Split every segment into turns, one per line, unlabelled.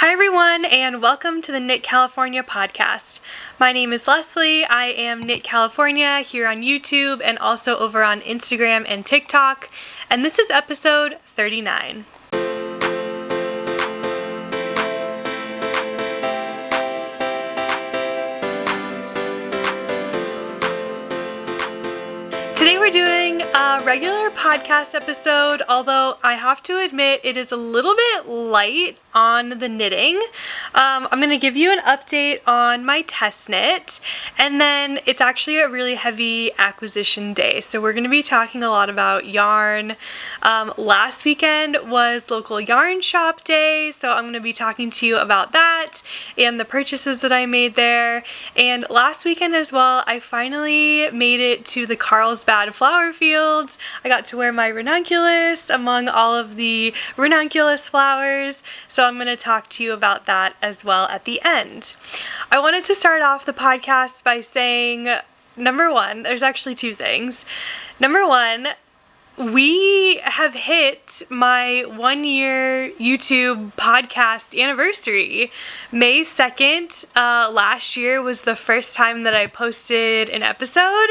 Hi everyone, and welcome to the Knit California podcast. My name is Leslie. I am Knit California here on YouTube and also over on Instagram and TikTok, and this is episode 39. Today we're doing a regular podcast episode, although I have to admit it is a little bit light on the knitting. I'm going to give you an update on my test knit, and then it's actually a really heavy acquisition day, so we're going to be talking a lot about yarn. Last weekend was local yarn shop day, so I'm going to be talking to you about that and the purchases that I made there. And last weekend as well, I finally made it to the Carlsbad flower fields. I got to wear my ranunculus among all of the ranunculus flowers, so I'm going to talk to you about that as well at the end. I wanted to start off the podcast by saying, number one, there's actually two things. Number one, we have hit my 1-year YouTube podcast anniversary. May 2nd last year was the first time that I posted an episode,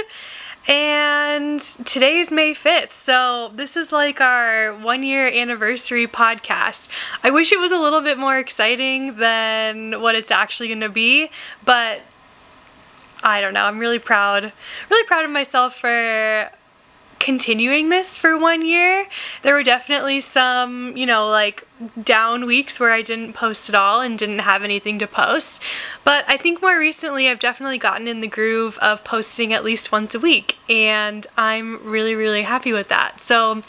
and today is May 5th, so this is like our 1-year anniversary podcast. I wish it was a little bit more exciting than what it's actually going to be, but I don't know, I'm really proud of myself for continuing this for 1 year. There were definitely some, like down weeks where I didn't post at all and didn't have anything to post, but I think more recently I've definitely gotten in the groove of posting at least once a week, and I'm really happy with that. So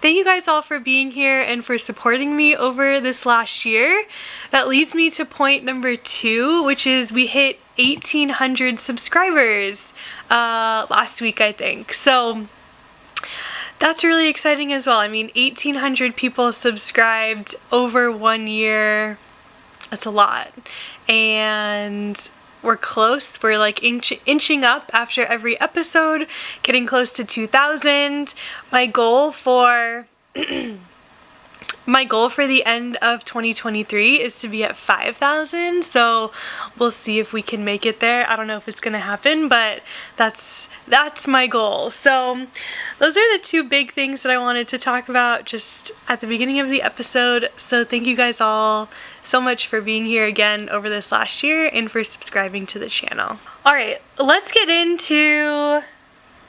thank you guys all for being here and for supporting me over this last year. That leads me to point number 2, which is we hit 1,800 subscribers last week, I think. So that's really exciting as well. I mean, 1,800 people subscribed over 1 year. That's a lot. And we're close. We're like inching up after every episode, getting close to 2,000. My goal for the end of 2023 is to be at 5,000, so we'll see if we can make it there. I don't know if it's gonna happen, but that's my goal. So those are the two big things that I wanted to talk about just at the beginning of the episode. So thank you guys all so much for being here again over this last year and for subscribing to the channel. Alright, let's get into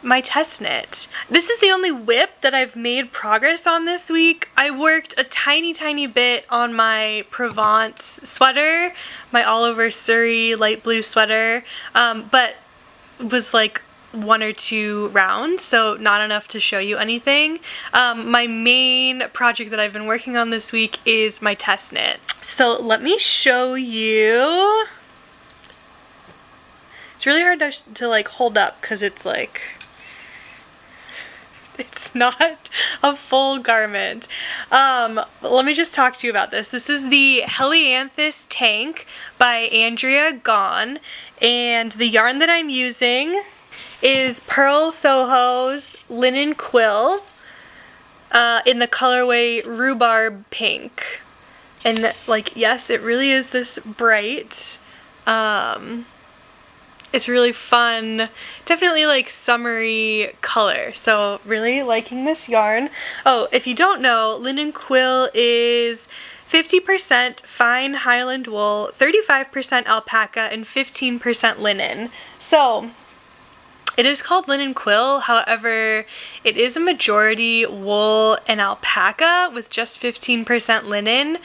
my test knit. This is the only whip that I've made progress on this week. I worked a tiny bit on my Provence sweater, my all over Surrey light blue sweater, but it was like 1 or 2 rounds, so not enough to show you anything. My main project that I've been working on this week is my test knit. So let me show you. It's really hard to like hold up because it's like it's not a full garment. But let me just talk to you about this. This is the Helianthus Tank by Andrea Gaughan, and the yarn that I'm using is Pearl Soho's linen quill in the colorway rhubarb pink. And like, yes, it really is this bright. It's really fun, definitely like summery color, so really liking this yarn. Oh, if you don't know, linen quill is 50% fine Highland wool, 35% alpaca, and 15% linen. So it is called linen quill, however, it is a majority wool and alpaca with just 15% linen.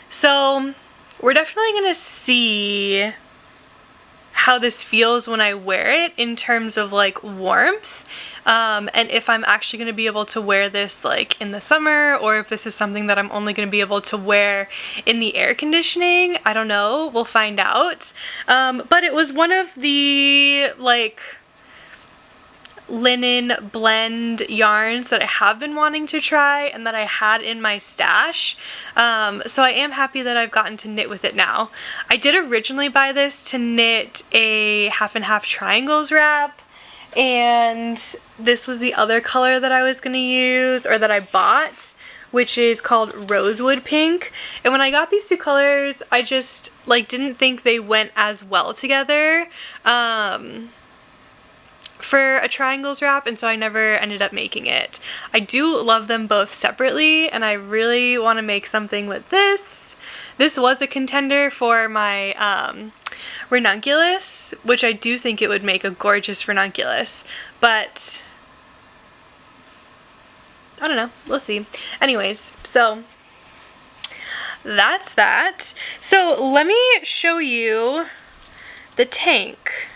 So we're definitely gonna see how this feels when I wear it in terms of like warmth, and if I'm actually going to be able to wear this like in the summer, or if this is something that I'm only going to be able to wear in the air conditioning. I don't know, we'll find out. But it was one of the like linen blend yarns that I have been wanting to try and that I had in my stash, so I am happy that I've gotten to knit with it now. I did originally buy this to knit a half and half triangles wrap, and this was the other color that I was going to use, or that I bought, which is called Rosewood Pink. And when I got these two colors, I just like didn't think they went as well together for a triangles wrap, and so I never ended up making it. I do love them both separately, and I really want to make something with this. This was a contender for my ranunculus, which I do think it would make a gorgeous ranunculus, but I don't know, we'll see. Anyways, so that's that. So let me show you the tank.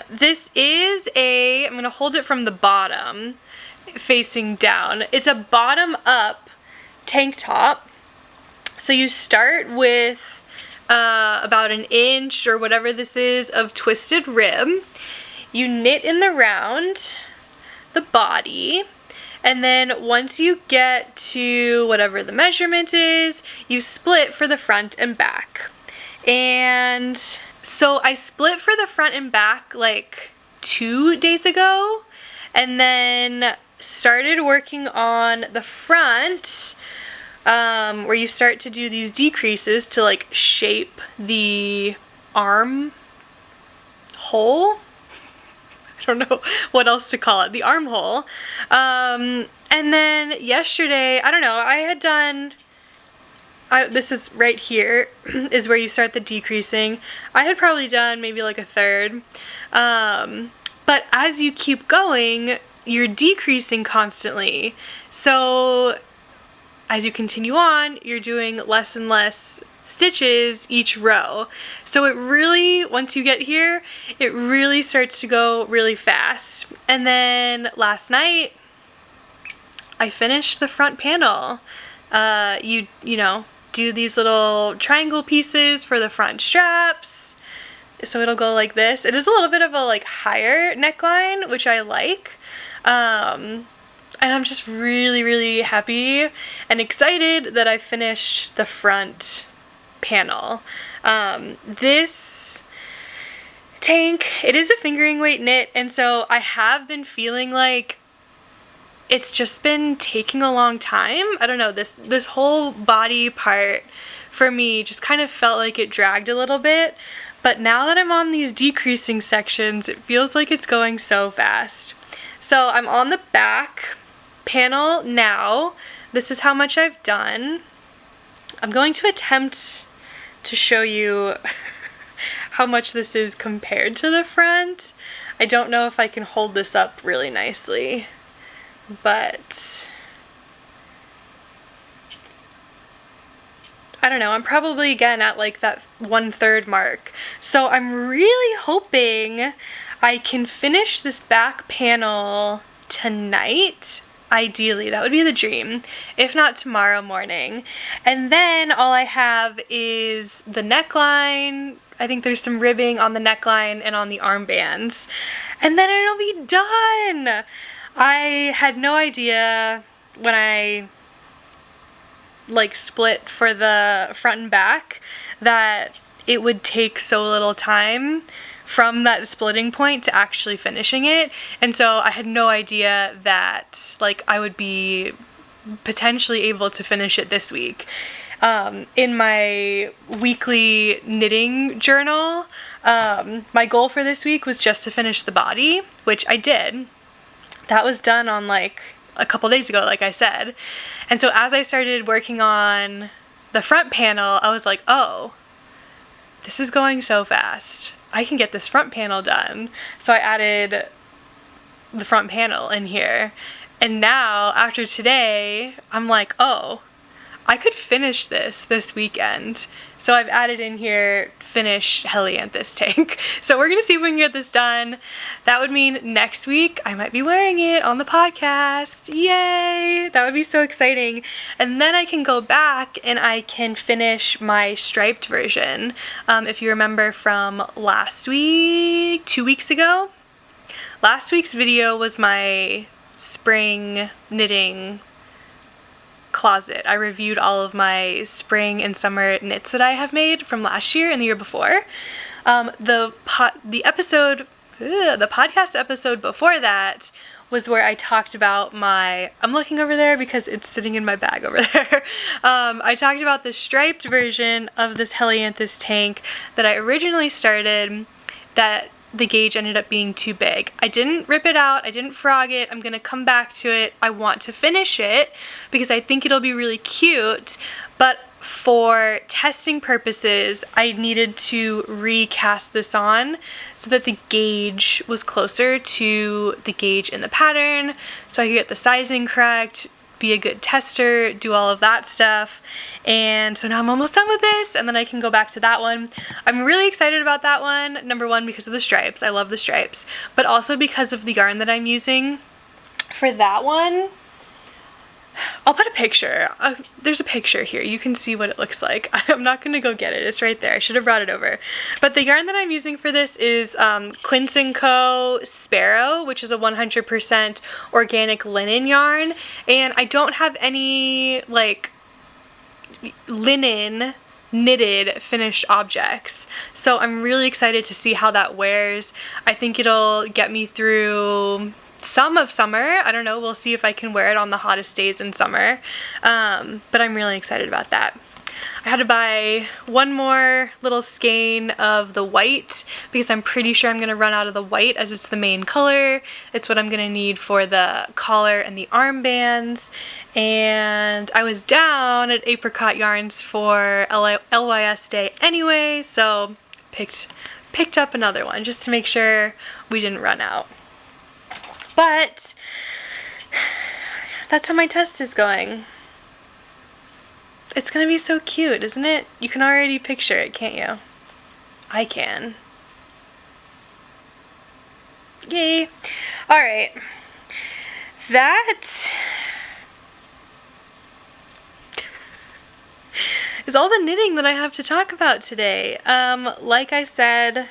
This is I'm gonna hold it from the bottom facing down. It's a bottom up tank top. So you start with about an inch or whatever this is of twisted rib. You knit in the round the body, and then once you get to whatever the measurement is, you split for the front and back. And so I split for the front and back like 2 days ago, and then started working on the front, where you start to do these decreases to like shape the arm hole. I don't know what else to call it, the armhole. And then yesterday, I don't know, I had done, this is right here, is where you start the decreasing. I had probably done maybe like a third. But as you keep going, you're decreasing constantly. So as you continue on, you're doing less and less stitches each row. So it really, once you get here, it really starts to go really fast. And then last night, I finished the front panel. You know, do these little triangle pieces for the front straps. So it'll go like this. It is a little bit of a like higher neckline, which I like. And I'm just really, really happy and excited that I finished the front panel. This tank, it is a fingering weight knit, and so I have been feeling like it's just been taking a long time. I don't know, this whole body part for me just kind of felt like it dragged a little bit, but now that I'm on these decreasing sections, it feels like it's going so fast. So I'm on the back panel now. This is how much I've done. I'm going to attempt to show you how much this is compared to the front. I don't know if I can hold this up really nicely, but I don't know, I'm probably again at like that 1/3 mark. So I'm really hoping I can finish this back panel tonight. Ideally, that would be the dream, if not tomorrow morning. And then all I have is the neckline. I think there's some ribbing on the neckline and on the armbands. And then it'll be done! I had no idea when I like split for the front and back that it would take so little time from that splitting point to actually finishing it. And so I had no idea that like I would be potentially able to finish it this week. In my weekly knitting journal, my goal for this week was just to finish the body, which I did. That was done on like a couple days ago, like I said. And so as I started working on the front panel, I was like, oh, this is going so fast. I can get this front panel done. So I added the front panel in here. And now, after today, I'm like, oh, I could finish this weekend. So I've added in here, finish Helianthus Tank. So we're gonna see if we can get this done. That would mean next week I might be wearing it on the podcast. Yay! That would be so exciting. And then I can go back and I can finish my striped version. If you remember from last week, 2 weeks ago, last week's video was my spring knitting closet. I reviewed all of my spring and summer knits that I have made from last year and the year before. The podcast episode before that was where I talked about I'm looking over there because it's sitting in my bag over there. I talked about the striped version of this Helianthus tank that I originally started, that the gauge ended up being too big. I didn't rip it out, I didn't frog it, I'm gonna come back to it. I want to finish it because I think it'll be really cute, but for testing purposes, I needed to recast this on so that the gauge was closer to the gauge in the pattern, so I could get the sizing correct, be a good tester, do all of that stuff. And so now I'm almost done with this, and then I can go back to that one. I'm really excited about that one, number one because of the stripes. I love the stripes, but also because of the yarn that I'm using for that one. I'll put a picture. There's a picture here. You can see what it looks like. I'm not going to go get it. It's right there. I should have brought it over. But the yarn that I'm using for this is Quince & Co. Sparrow, which is a 100% organic linen yarn. And I don't have any like linen knitted finished objects, so I'm really excited to see how that wears. I think it'll get me through some of summer. I don't know, we'll see if I can wear it on the hottest days in summer, but I'm really excited about that. I had to buy one more little skein of the white because I'm pretty sure I'm going to run out of the white as it's the main color. It's what I'm going to need for the collar and the armbands. And I was down at Apricot Yarns for LYS Day anyway, so picked up another one just to make sure we didn't run out. But that's how my test is going. It's gonna be so cute, isn't it? You can already picture it, can't you? I can. Yay. Alright. That is all the knitting that I have to talk about today. Like I said,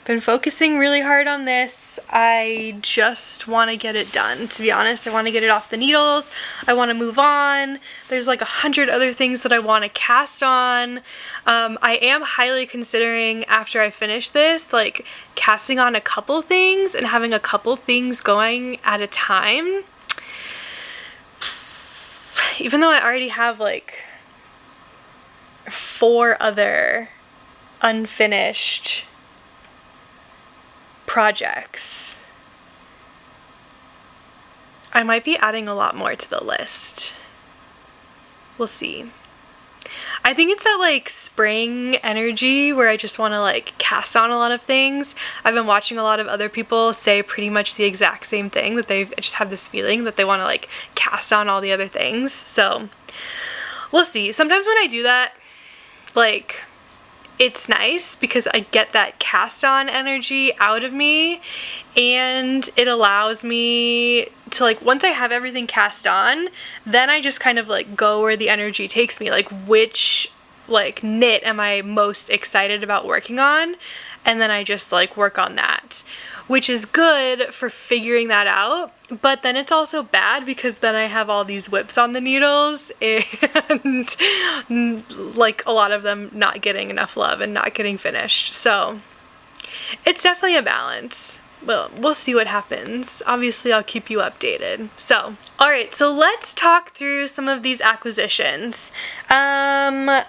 been focusing really hard on this. I just want to get it done, to be honest. I want to get it off the needles. I want to move on. There's like 100 other things that I want to cast on. I am highly considering, after I finish this, like casting on a couple things and having a couple things going at a time. Even though I already have like 4 other unfinished projects, I might be adding a lot more to the list. We'll see. I think it's that like spring energy where I just want to like cast on a lot of things. I've been watching a lot of other people say pretty much the exact same thing, that they just have this feeling that they want to like cast on all the other things. So we'll see. Sometimes when I do that, like, it's nice because I get that cast on energy out of me, and it allows me to, like, once I have everything cast on, then I just kind of like go where the energy takes me, like which like knit am I most excited about working on, and then I just like work on that, which is good for figuring that out. But then it's also bad because then I have all these whips on the needles and like a lot of them not getting enough love and not getting finished. So it's definitely a balance. Well, we'll see what happens. Obviously, I'll keep you updated. So, all right, so let's talk through some of these acquisitions. Like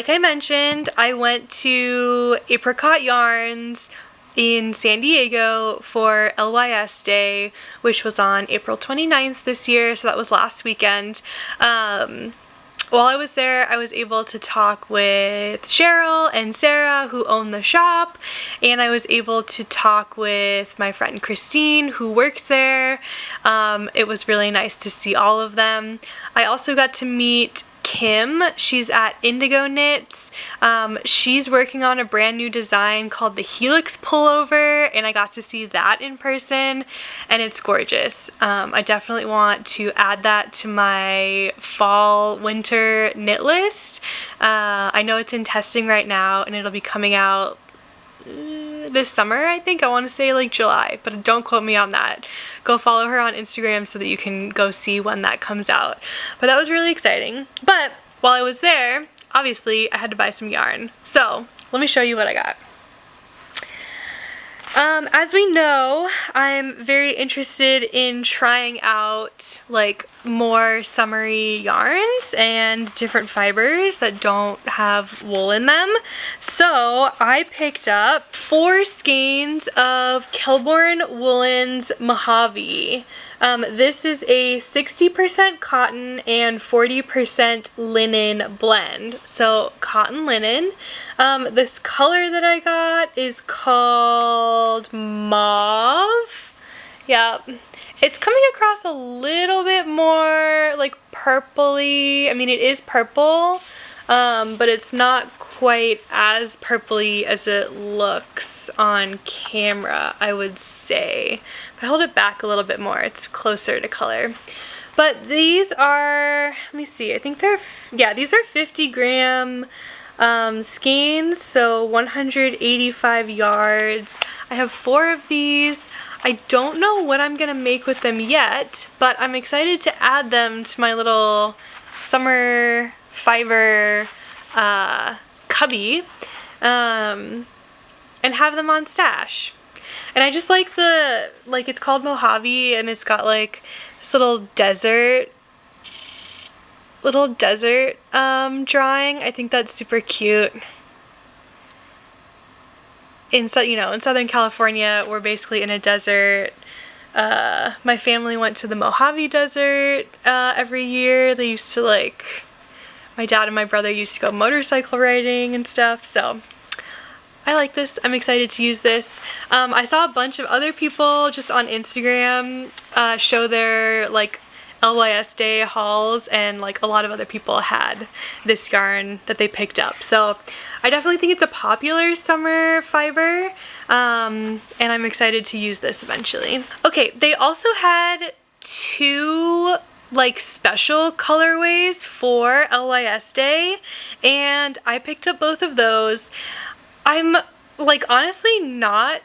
I mentioned, I went to Apricot Yarns in San Diego for LYS Day, which was on April 29th this year, so that was last weekend. While I was there, I was able to talk with Cheryl and Sarah, who own the shop, and I was able to talk with my friend Christine, who works there. It was really nice to see all of them. I also got to meet Kim. She's at Indigo Knits. She's working on a brand new design called the Helix pullover, and I got to see that in person, and it's gorgeous. I definitely want to add that to my fall winter knit list. I know it's in testing right now, and it'll be coming out this summer, I think. I want to say like July, but don't quote me on that. Go follow her on Instagram so that you can go see when that comes out. But that was really exciting. But while I was there, obviously I had to buy some yarn. So let me show you what I got. As we know, I'm very interested in trying out like more summery yarns and different fibers that don't have wool in them. So I picked up 4 skeins of Kelbourne Woolens Mojave. This is a 60% cotton and 40% linen blend. So cotton linen. This color that I got is called Mauve. Yeah, it's coming across a little bit more like purpley. I mean, it is purple, but it's not quite as purpley as it looks on camera, I would say. If I hold it back a little bit more, it's closer to color. But these are, let me see, I think they're, yeah, these are 50 gram skeins, so 185 yards. I have 4 of these. I don't know what I'm gonna make with them yet, but I'm excited to add them to my little summer fiber cubby and have them on stash. And I just like the, like, it's called Mojave, and it's got like this little desert drawing. I think that's super cute. In Southern California, we're basically in a desert. My family went to the Mojave Desert every year. They used to, like, my dad and my brother used to go motorcycle riding and stuff, so I like this. I'm excited to use this. I saw a bunch of other people just on Instagram show their, like, LYS Day hauls, and like a lot of other people had this yarn that they picked up. So I definitely think it's a popular summer fiber, and I'm excited to use this eventually. Okay, they also had 2 like special colorways for LYS Day, and I picked up both of those. I'm like honestly not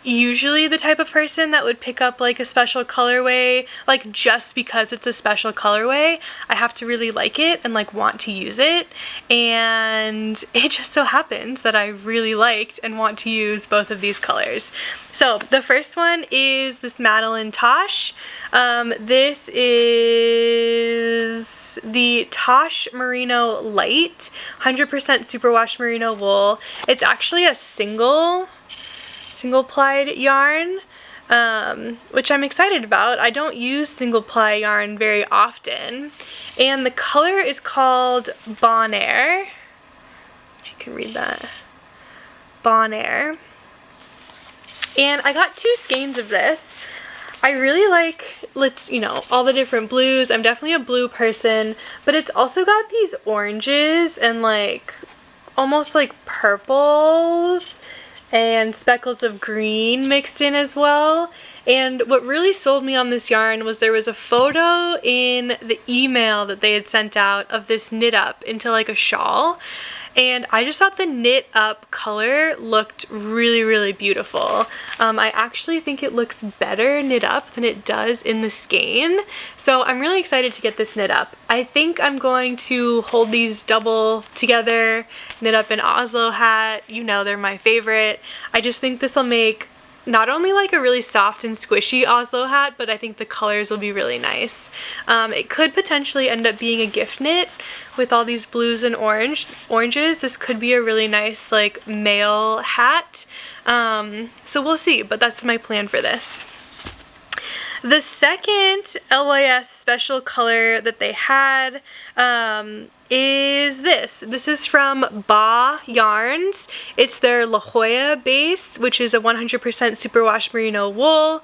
usually the type of person that would pick up like a special colorway like just because it's a special colorway. I have to really like it and like want to use it, and it just so happens that I really liked and want to use both of these colors. So the first one is this Madeline Tosh. This is the Tosh Merino Light 100% superwash merino wool. It's actually a single plied yarn, which I'm excited about. I don't use single ply yarn very often, and the color is called Bon Air, if you can read that, Bon Air. And I got 2 skeins of this. I really like, all the different blues. I'm definitely a blue person, but it's also got these oranges and like almost like purples and speckles of green mixed in as well. And what really sold me on this yarn was there was a photo in the email that they had sent out of this knit up into like a shawl, and I just thought the knit up color looked really, really beautiful. I actually think it looks better knit up than it does in the skein, so I'm really excited to get this knit up. I think I'm going to hold these double together, knit up an Oslo hat. You know they're my favorite. I just think this will make not only like a really soft and squishy Oslo hat, but I think the colors will be really nice. It could potentially end up being a gift knit with all these blues and oranges. This could be a really nice like male hat. So we'll see, but that's my plan for this. The second LYS special color that they had is this. This is from Ba Yarns. It's their La Jolla base, which is a 100% superwash merino wool.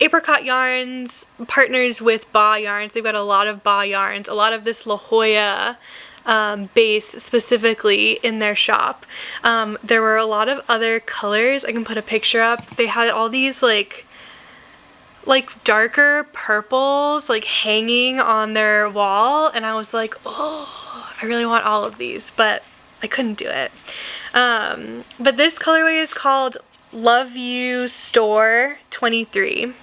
Apricot Yarns partners with Ba Yarns. They've got a lot of Ba Yarns, a lot of this La Jolla base specifically in their shop. There were a lot of other colors. I can put a picture up. They had all these like darker purples like hanging on their wall, and I was like, oh, I really want all of these, but I couldn't do it. But this colorway is called Love You Store 23.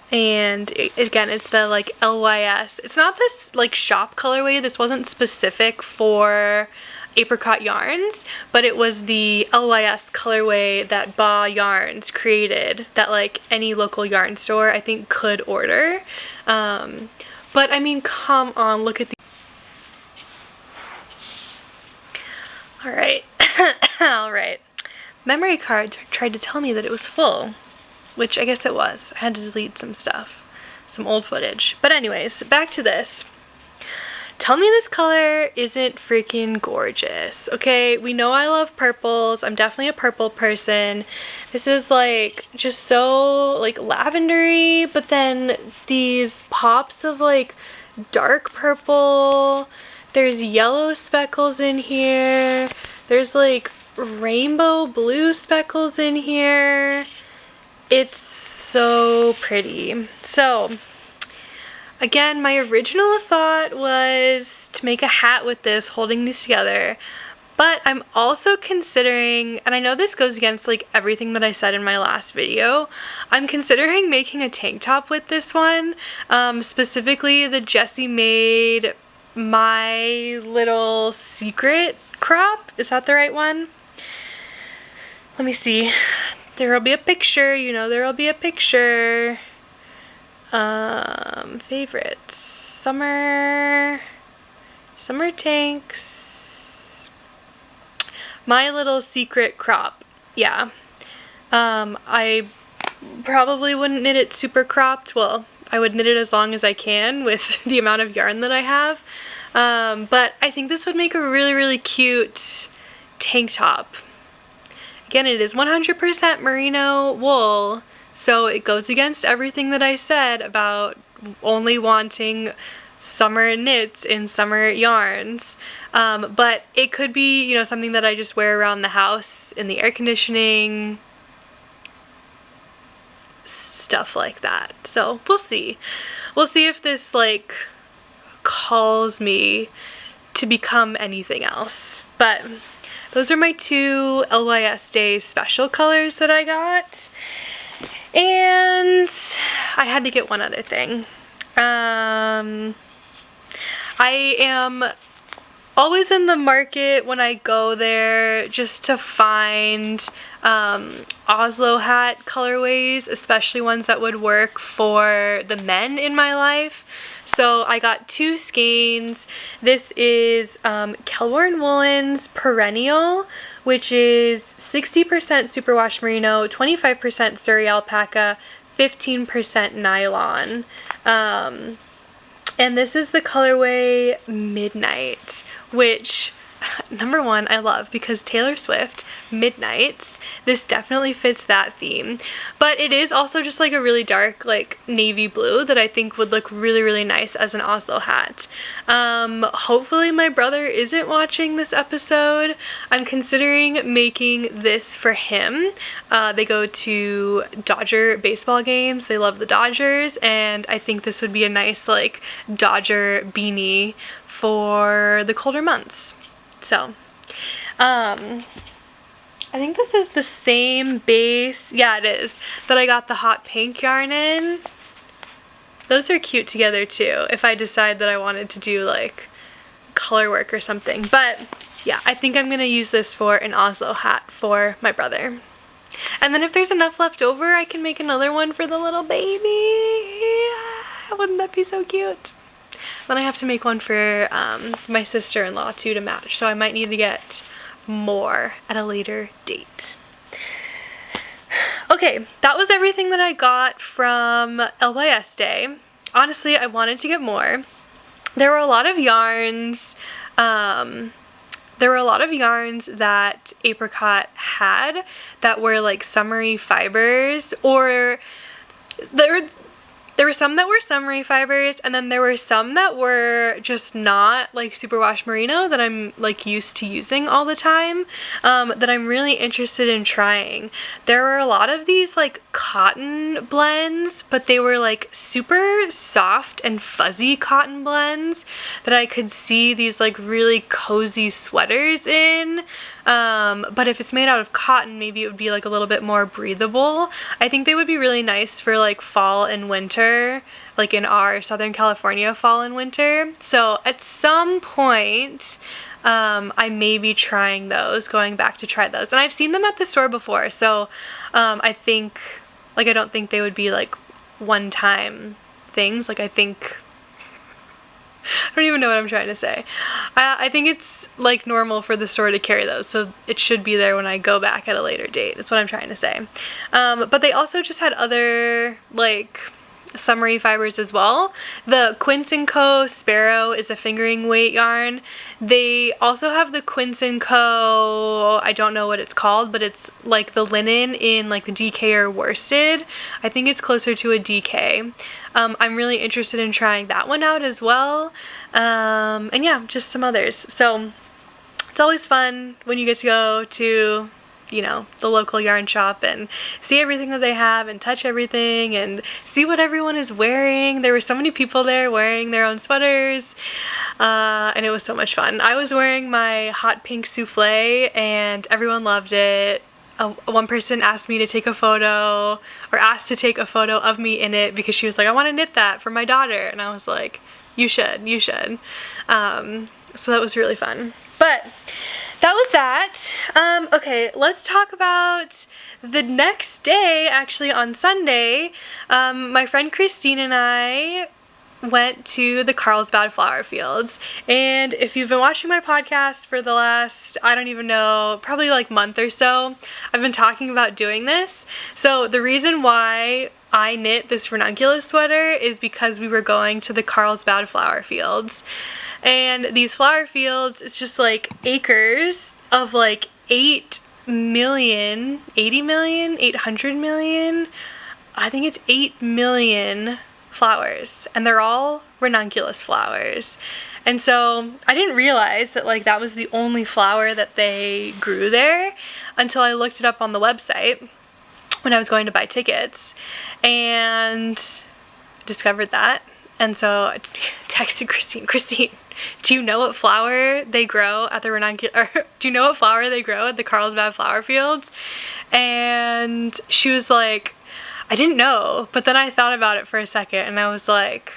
And again, it's the like LYS. It's not this like shop colorway. This wasn't specific for apricot yarns, but it was the LYS colorway that Gaughan Yarns created that like any local yarn store I think could order. But I mean, come on, look at the... Alright. Alright. Memory card tried to tell me that it was full, which I guess it was. I had to delete some stuff, some old footage. But anyways, back to this. Tell me this color isn't freaking gorgeous, okay? We know I love purples. I'm definitely a purple person. This is like just so like lavendery, but then these pops of like dark purple. There's yellow speckles in here. There's like rainbow blue speckles in here. It's so pretty. So again, my original thought was to make a hat with this, holding these together, but I'm also considering, and I know this goes against like everything that I said in my last video, I'm considering making a tank top with this one, specifically the Jessie made My Little Secret crop. Is that the right one? Let me see. There will be a picture, you know there will be a picture. Favorites. Summer tanks. My Little Secret crop. Yeah. I probably wouldn't knit it super cropped. Well, I would knit it as long as I can with the amount of yarn that I have. But I think this would make a really, really cute tank top. Again, it is 100% merino wool, so it goes against everything that I said about only wanting summer knits in summer yarns. But it could be, you know, something that I just wear around the house in the air conditioning, stuff like that. So we'll see. We'll see if this like calls me to become anything else. But those are my two LYS Day special colors that I got. And I had to get one other thing. I am always in the market when I go there just to find Oslo hat colorways, especially ones that would work for the men in my life. So I got two skeins. This is Kelworn Woolen's Perennial, which is 60% superwash merino, 25% Surrey alpaca, 15% nylon. And this is the colorway Midnight, which number one I love because Taylor Swift, Midnights, this definitely fits that theme. But it is also just like a really dark like navy blue that I think would look really, really nice as an Oslo hat. Hopefully my brother isn't watching this episode. I'm considering making this for him. They go to Dodger baseball games. They love the Dodgers, and I think this would be a nice like Dodger beanie for the colder months. So, I think this is the same base, yeah it is, that I got the hot pink yarn in. Those are cute together too, if I decide that I wanted to do like color work or something. But yeah, I think I'm gonna use this for an Oslo hat for my brother. And then if there's enough left over, I can make another one for the little baby. Wouldn't that be so cute? Then I have to make one for my sister-in-law too to match, so I might need to get more at a later date. Okay, that was everything that I got from LYS Day. Honestly, I wanted to get more. There were a lot of yarns. There were a lot of yarns that Apricot had that were like summery fibers, or there were some that were summery fibers, and then there were some that were just not like superwash merino that I'm like used to using all the time, that I'm really interested in trying. There were a lot of these like cotton blends, but they were like super soft and fuzzy cotton blends that I could see these like really cozy sweaters in. But if it's made out of cotton, maybe it would be like a little bit more breathable. I think they would be really nice for like fall and winter, colder, like in our Southern California fall and winter. So at some point, I may be trying those, going back to try those. And I've seen them at the store before, so I think, like, I don't think they would be like one-time things. Like, I think, I don't even know what I'm trying to say. I think it's like normal for the store to carry those, so it should be there when I go back at a later date. That's what I'm trying to say. But they also just had other like summery fibers as well. The Quince & Co. Sparrow is a fingering weight yarn. They also have the Quince & Co. I don't know what it's called, but it's like the linen in like the DK or worsted. I think it's closer to a DK. I'm really interested in trying that one out as well. And yeah, just some others. So it's always fun when you get to go to, you know, the local yarn shop and see everything that they have and touch everything and see what everyone is wearing. There were so many people there wearing their own sweaters, and it was so much fun. I was wearing my hot pink souffle and everyone loved it. One person asked me to take a photo, or asked to take a photo of me in it, because she was like, I want to knit that for my daughter, and I was like, you should. So that was really fun. But that was that. Okay, let's talk about the next day. Actually, on Sunday, my friend Christine and I went to the Carlsbad flower fields. And if you've been watching my podcast for the last, I don't even know, probably like month or so, I've been talking about doing this. So the reason why I knit this ranunculus sweater is because we were going to the Carlsbad flower fields. And these flower fields, it's just like acres of like 8 million, 80 million, 800 million, I think it's 8 million flowers, and they're all ranunculus flowers. And so I didn't realize that like that was the only flower that they grew there until I looked it up on the website when I was going to buy tickets and discovered that. And so I texted Christine, do you know what flower they grow at the do you know what flower they grow at the Carlsbad flower fields? And she was like, I didn't know, but then I thought about it for a second and I was like,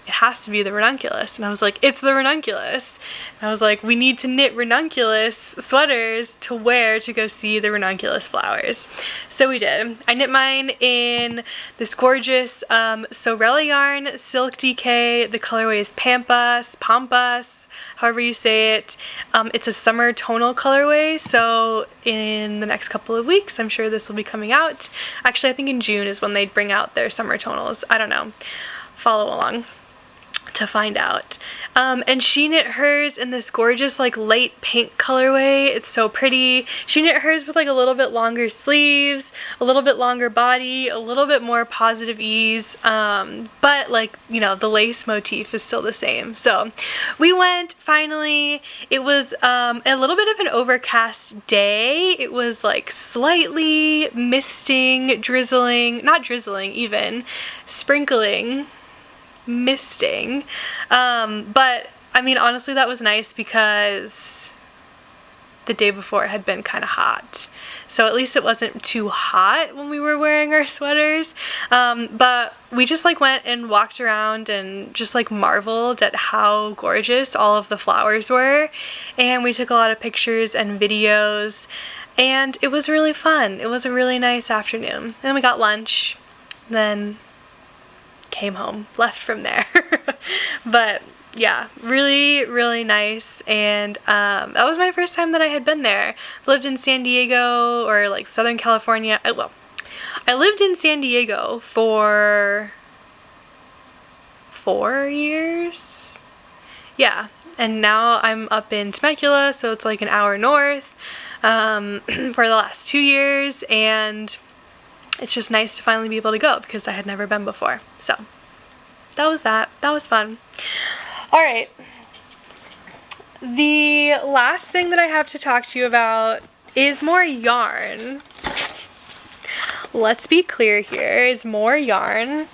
it has to be the ranunculus. And I was like, it's the ranunculus. And I was like, we need to knit ranunculus sweaters to wear to go see the ranunculus flowers. So we did. I knit mine in this gorgeous Sorella yarn, Silk DK. The colorway is Pampas, however you say it. It's a summer tonal colorway, so in the next couple of weeks, I'm sure this will be coming out. Actually, I think in June is when they bring out their summer tonals. I don't know. Follow along to find out. And she knit hers in this gorgeous like light pink colorway. It's so pretty. She knit hers with like a little bit longer sleeves, a little bit longer body, a little bit more positive ease, but like, you know, the lace motif is still the same. So we went finally. It was a little bit of an overcast day. It was like slightly misting, drizzling, not drizzling even, sprinkling, misting, but I mean, honestly, that was nice because the day before it had been kind of hot, so at least it wasn't too hot when we were wearing our sweaters. But we just like went and walked around and just like marveled at how gorgeous all of the flowers were, and we took a lot of pictures and videos, and it was really fun. It was a really nice afternoon. And then we got lunch, then came home, left from there. But yeah, really, really nice. And that was my first time that I had been there. I've lived in San Diego, or like Southern California. I lived in San Diego for 4 years. Yeah, and now I'm up in Temecula, so it's like an hour north, for the last 2 years, and it's just nice to finally be able to go because I had never been before. So that was that. That was fun. All right. The last thing that I have to talk to you about is more yarn. Let's be clear here, is more yarn.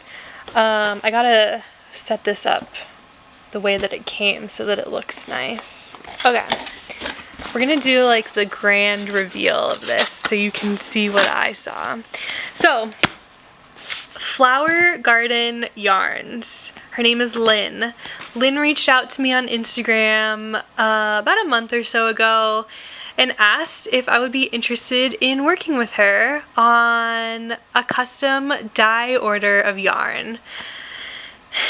I gotta set this up the way that it came so that it looks nice. Okay. We're gonna do like the grand reveal of this so you can see what I saw. So, Flower Garden Yarns. Her name is Lynn. Lynn reached out to me on Instagram about a month or so ago and asked if I would be interested in working with her on a custom dye order of yarn.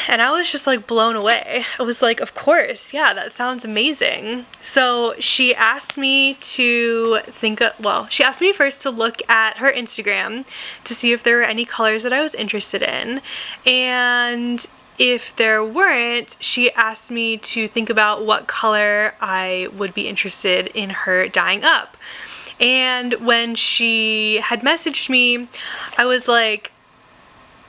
And I was just like blown away. I was like, of course, yeah, that sounds amazing. So she asked me to she asked me first to look at her Instagram to see if there were any colors that I was interested in. And if there weren't, she asked me to think about what color I would be interested in her dyeing up. And when she had messaged me, I was like,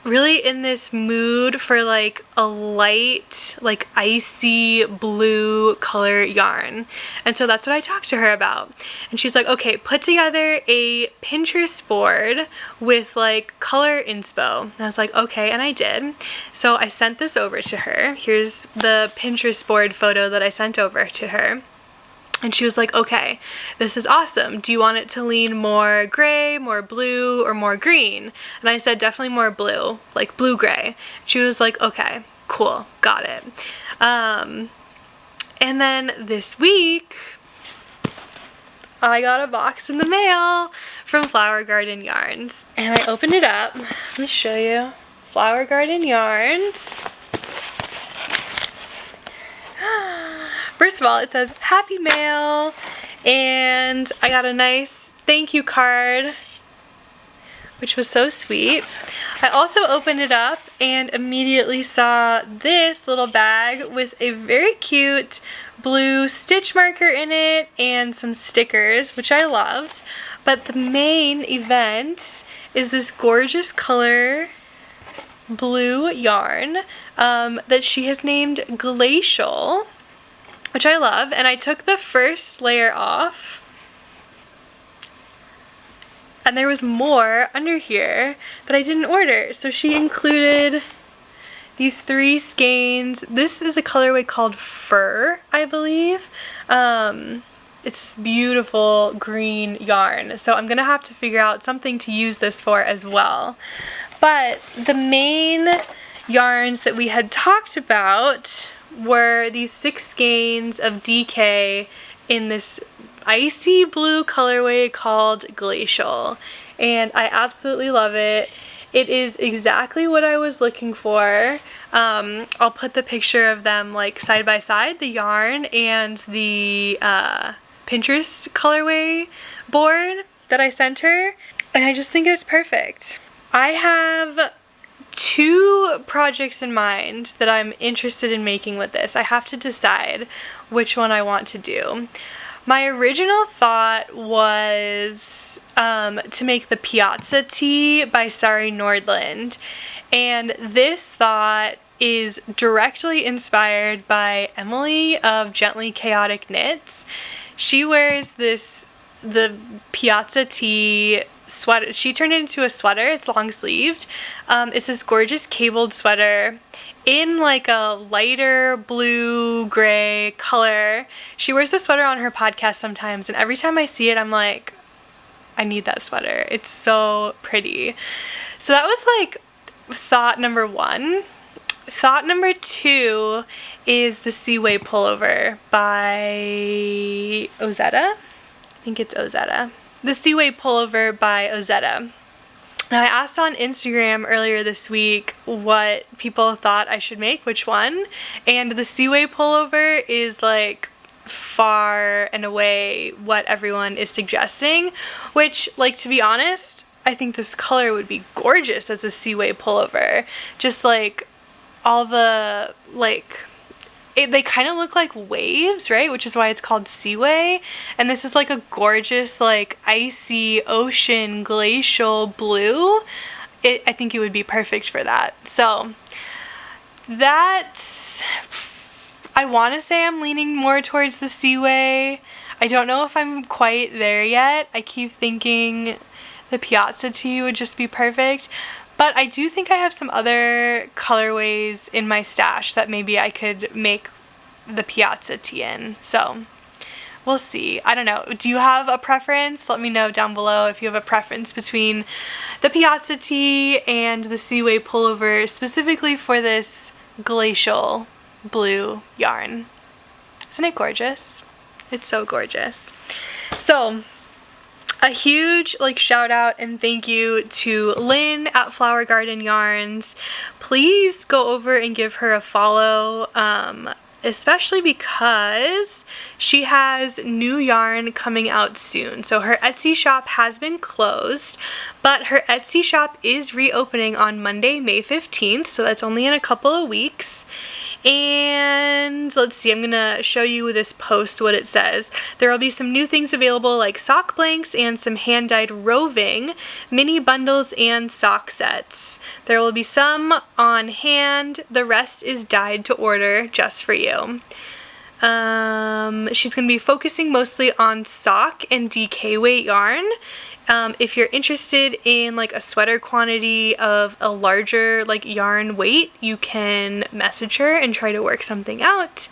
really in this mood for like a light, like icy blue color yarn. And so that's what I talked to her about. And she's like, okay, put together a Pinterest board with like color inspo. And I was like, okay, and I did. So I sent this over to her. Here's the Pinterest board photo that I sent over to her. And she was like, okay, this is awesome. Do you want it to lean more gray, more blue, or more green? And I said, definitely more blue, like blue-gray. She was like, okay, cool, got it. And then this week, I got a box in the mail from Flower Garden Yarns. And I opened it up. Let me show you. Flower Garden Yarns. First of all, it says Happy Mail, and I got a nice thank you card, which was so sweet. I also opened it up and immediately saw this little bag with a very cute blue stitch marker in it and some stickers, which I loved. But the main event is this gorgeous color blue yarn that she has named Glacial, which I love. And I took the first layer off, and there was more under here that I didn't order. So she included these 3 skeins. This is a colorway called Fur, I believe. It's this beautiful green yarn. So I'm gonna have to figure out something to use this for as well. But the main yarns that we had talked about were these 6 skeins of DK in this icy blue colorway called Glacial, and I absolutely love it. It is exactly what I was looking for. I'll put the picture of them like side by side, the yarn and the Pinterest colorway board that I sent her, and I just think it's perfect. I have 2 projects in mind that I'm interested in making with this. I have to decide which one I want to do. My original thought was to make the Piazza Tee by Sari Nordland, and this thought is directly inspired by Emily of Gently Chaotic Knits. She wears the Piazza Tee sweater. She turned it into a sweater. It's long sleeved. It's this gorgeous cabled sweater in like a lighter blue gray color. She wears the sweater on her podcast sometimes, and every time I see it I'm like, I need that sweater. It's so pretty. So that was like thought number 1. Thought number 2 is the Seaway pullover by Ozetta. I think it's Ozetta. The Seaway pullover by Ozetta. Now, I asked on Instagram earlier this week what people thought I should make, which one, and the Seaway pullover is like far and away what everyone is suggesting, which, like, to be honest, I think this color would be gorgeous as a Seaway pullover. Just like all the like they kind of look like waves, right? Which is why it's called Seaway. And this is like a gorgeous, like icy ocean glacial blue. I think it would be perfect for that. So that's, I want to say I'm leaning more towards the Seaway. I don't know if I'm quite there yet. I keep thinking the Piazza Tee would just be perfect. But I do think I have some other colorways in my stash that maybe I could make the Piazza Tee in. So we'll see. I don't know. Do you have a preference? Let me know down below if you have a preference between the Piazza tee and the Seaway pullover, specifically for this glacial blue yarn. Isn't it gorgeous? It's so gorgeous. So a huge shout out and thank you to Lynn at Flower Garden Yarns. Please go over and give her a follow, especially because she has new yarn coming out soon. So her Etsy shop has been closed, but her Etsy shop is reopening on Monday, May 15th, so that's only in a couple of weeks. And let's see, I'm gonna show you this post what it says. There will be some new things available like sock blanks and some hand-dyed roving, mini bundles and sock sets. There will be some on hand, the rest is dyed to order just for you. She's gonna be focusing mostly on sock and DK weight yarn. If you're interested in like a sweater quantity of a larger yarn weight, you can message her and try to work something out.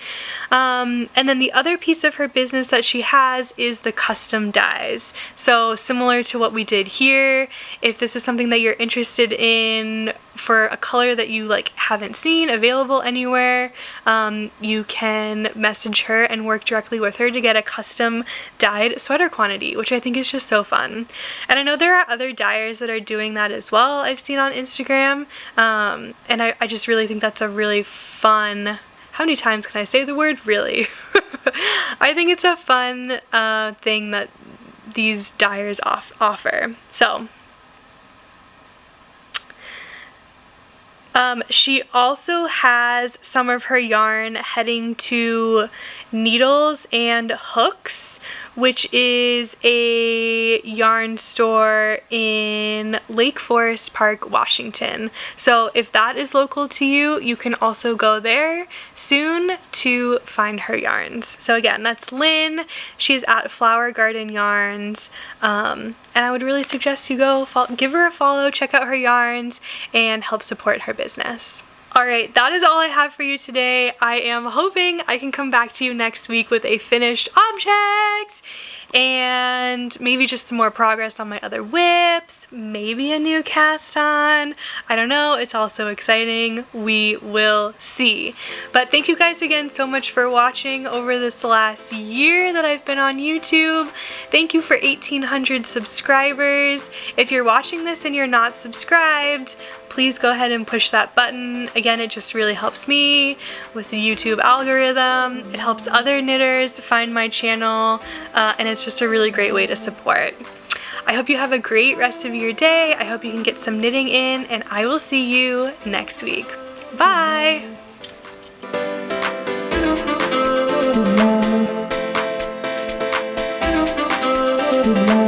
And then the other piece of her business that she has is the custom dyes. So similar to what we did here, if this is something that you're interested in for a color that you haven't seen available anywhere, you can message her and work directly with her to get a custom dyed sweater quantity, which I think is just so fun. And I know there are other dyers that are doing that as well, I've seen on Instagram, and I just really think that's a really fun, how many times can I say the word really? I think it's a fun thing that these dyers offer. So she also has some of her yarn heading to Needles and Hooks, which is a yarn store in Lake Forest Park, Washington. So if that is local to you, you can also go there soon to find her yarns. So again, that's Lynn. She's at Flower Garden Yarns. And I would really suggest you go give her a follow, check out her yarns, and help support her business. Alright, that is all I have for you today. I am hoping I can come back to you next week with a finished object and maybe just some more progress on my other whips, maybe a new cast on. I don't know, it's all so exciting. We will see. But thank you guys again so much for watching over this last year that I've been on YouTube. Thank you for 1,800 subscribers. If you're watching this and you're not subscribed, please go ahead and push that button. Again, it just really helps me with the YouTube algorithm. It helps other knitters find my channel, and it's just a really great way to support. I hope you have a great rest of your day. I hope you can get some knitting in, and I will see you next week. Bye!
Thank you.